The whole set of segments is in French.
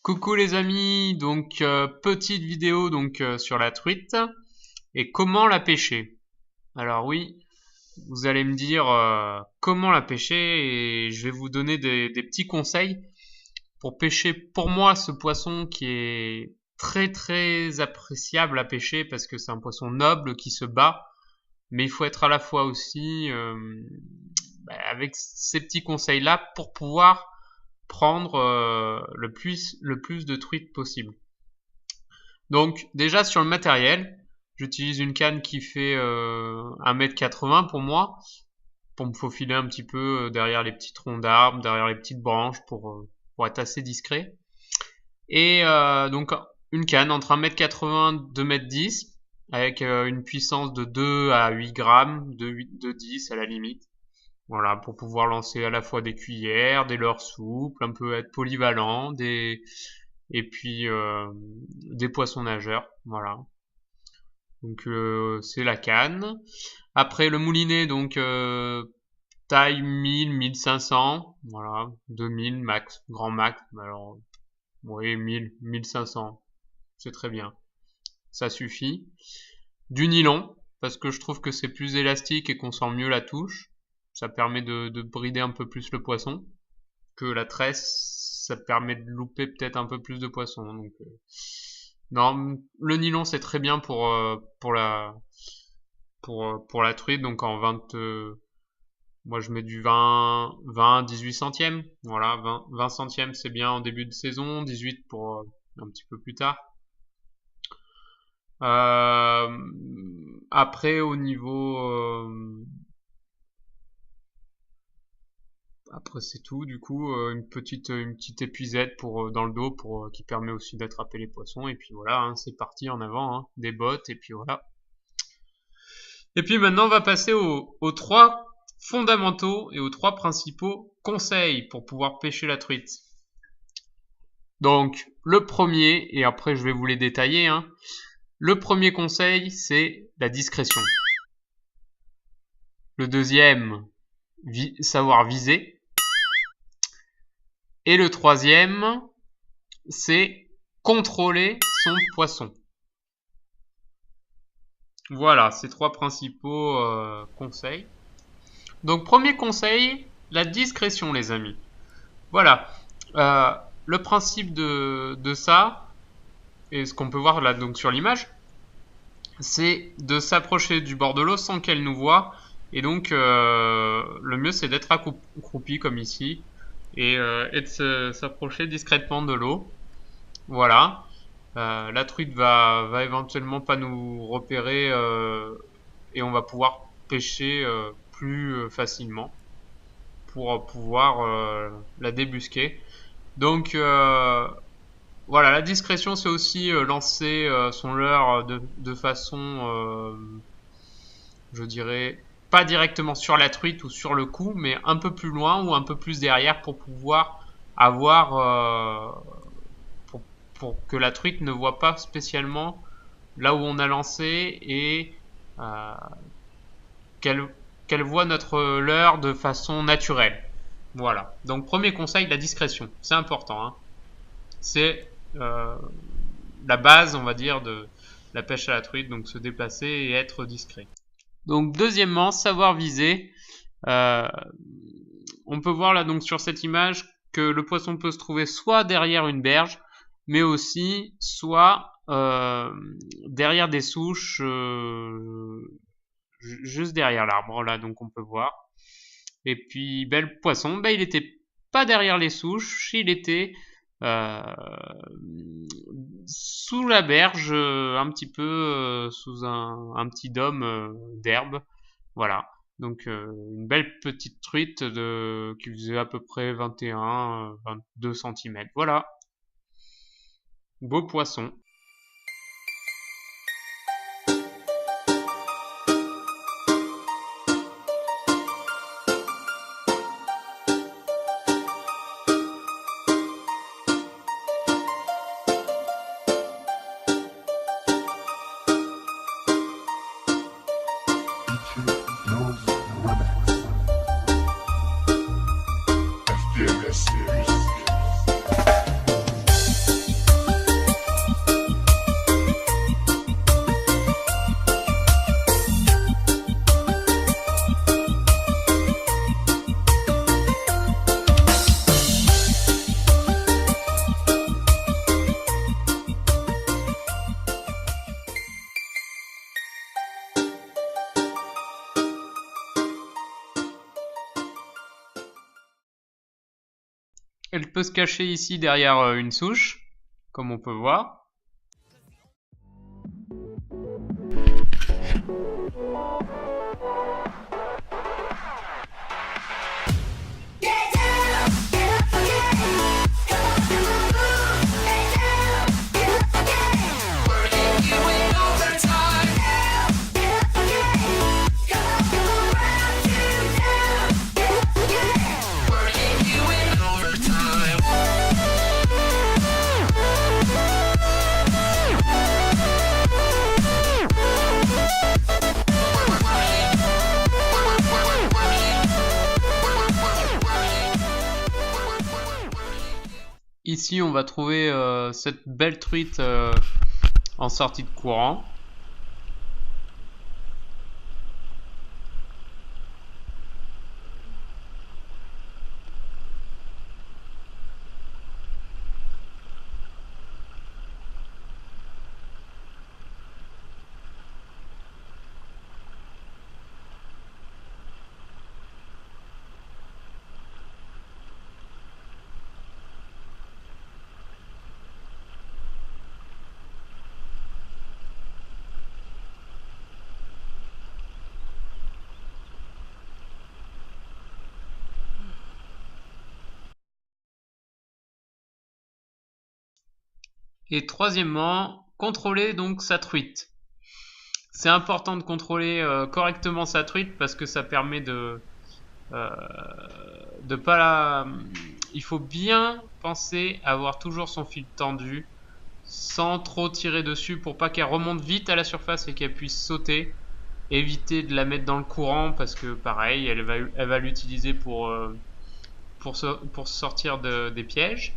Coucou les amis, donc petite vidéo sur la truite et comment la pêcher. Alors oui, vous allez me dire comment la pêcher et je vais vous donner des petits conseils pour pêcher pour moi ce poisson qui est très très appréciable à pêcher parce que c'est un poisson noble qui se bat, mais il faut être à la fois aussi avec ces petits conseils là pour pouvoir prendre le plus de truites possible. Donc déjà sur le matériel, j'utilise une canne qui fait 1,80 m pour moi, pour me faufiler un petit peu derrière les petits troncs d'arbres, derrière les petites branches pour être assez discret. Et donc une canne entre 1,80 m, 2,10 m avec une puissance de 2 à 8 grammes, de 10 à la limite. Voilà, pour pouvoir lancer à la fois des cuillères, des leurres souples, un peu être polyvalent, et puis des poissons nageurs, voilà. Donc c'est la canne. Après le moulinet, donc taille 1000, 1500, voilà, 2000 max, grand max. Alors oui, 1000, 1500, c'est très bien, ça suffit. Du nylon, parce que je trouve que c'est plus élastique et qu'on sent mieux la touche. Ça permet de brider un peu plus le poisson, que la tresse, ça permet de louper peut-être un peu plus de poisson. Donc, non, le nylon c'est très bien pour la truite. Donc en 20, moi je mets du 20, 18 centièmes. Voilà, 20 centièmes c'est bien en début de saison, 18 pour un petit peu plus tard. Après au niveau après c'est tout, du coup une petite épuisette pour dans le dos pour qui permet aussi d'attraper les poissons, et puis voilà, hein, c'est parti, en avant, hein, des bottes, et puis voilà. Et puis maintenant on va passer aux trois fondamentaux et aux trois principaux conseils pour pouvoir pêcher la truite. Donc le premier, et après je vais vous les détailler, hein, le premier conseil c'est la discrétion. Le deuxième, savoir viser. Et le troisième, c'est contrôler son poisson. Voilà, ces trois principaux conseils. Donc premier conseil, la discrétion les amis. Voilà, le principe de ça, et ce qu'on peut voir là donc sur l'image, c'est de s'approcher du bord de l'eau sans qu'elle nous voie. Et donc le mieux c'est d'être accroupi comme ici, et de s'approcher discrètement de l'eau. Voilà. La truite va éventuellement pas nous repérer et on va pouvoir pêcher plus facilement pour pouvoir la débusquer. Donc voilà, la discrétion c'est aussi lancer son leurre de façon, je dirais, pas directement sur la truite ou sur le cou, mais un peu plus loin ou un peu plus derrière pour pouvoir avoir pour que la truite ne voit pas spécialement là où on a lancé, et qu'elle voit notre leurre de façon naturelle. Voilà. Donc premier conseil, la discrétion. C'est important, hein. C'est la base, on va dire, de la pêche à la truite, donc se déplacer et être discret. Donc deuxièmement, savoir viser. On peut voir là donc sur cette image que le poisson peut se trouver soit derrière une berge, mais aussi soit derrière des souches, juste derrière l'arbre là, donc on peut voir. Et puis le poisson, il était pas derrière les souches, il était sous la berge, un petit peu sous un petit dôme d'herbe. Voilà. Donc une belle petite truite qui faisait à peu près 21-22 cm. Voilà. Beau poisson. Elle peut se cacher ici derrière une souche, comme on peut voir. Ici, on va trouver cette belle truite en sortie de courant. Et troisièmement, contrôler donc sa truite. C'est important de contrôler correctement sa truite parce que ça permet de pas la... Il faut bien penser à avoir toujours son fil tendu sans trop tirer dessus pour pas qu'elle remonte vite à la surface et qu'elle puisse sauter. Éviter de la mettre dans le courant parce que pareil, elle va l'utiliser pour sortir des pièges.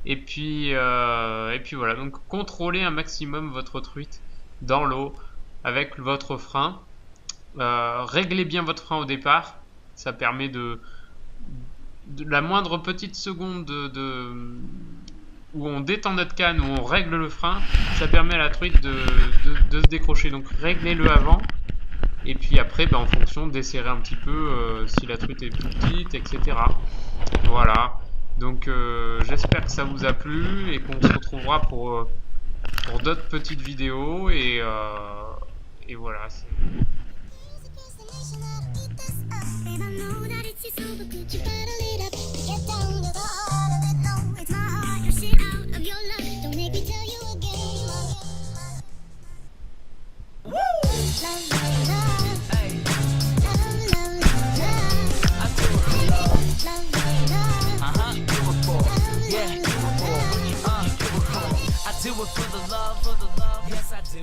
Et puis voilà, donc contrôlez un maximum votre truite dans l'eau avec votre frein. Réglez bien votre frein au départ, ça permet de la moindre petite seconde où on détend notre canne, où on règle le frein, ça permet à la truite de se décrocher. Donc réglez-le avant, et puis après, en fonction, desserrer un petit peu si la truite est plus petite, etc. Voilà. Donc j'espère que ça vous a plu et qu'on se retrouvera pour d'autres petites vidéos et voilà. Do it for the love, yes I do.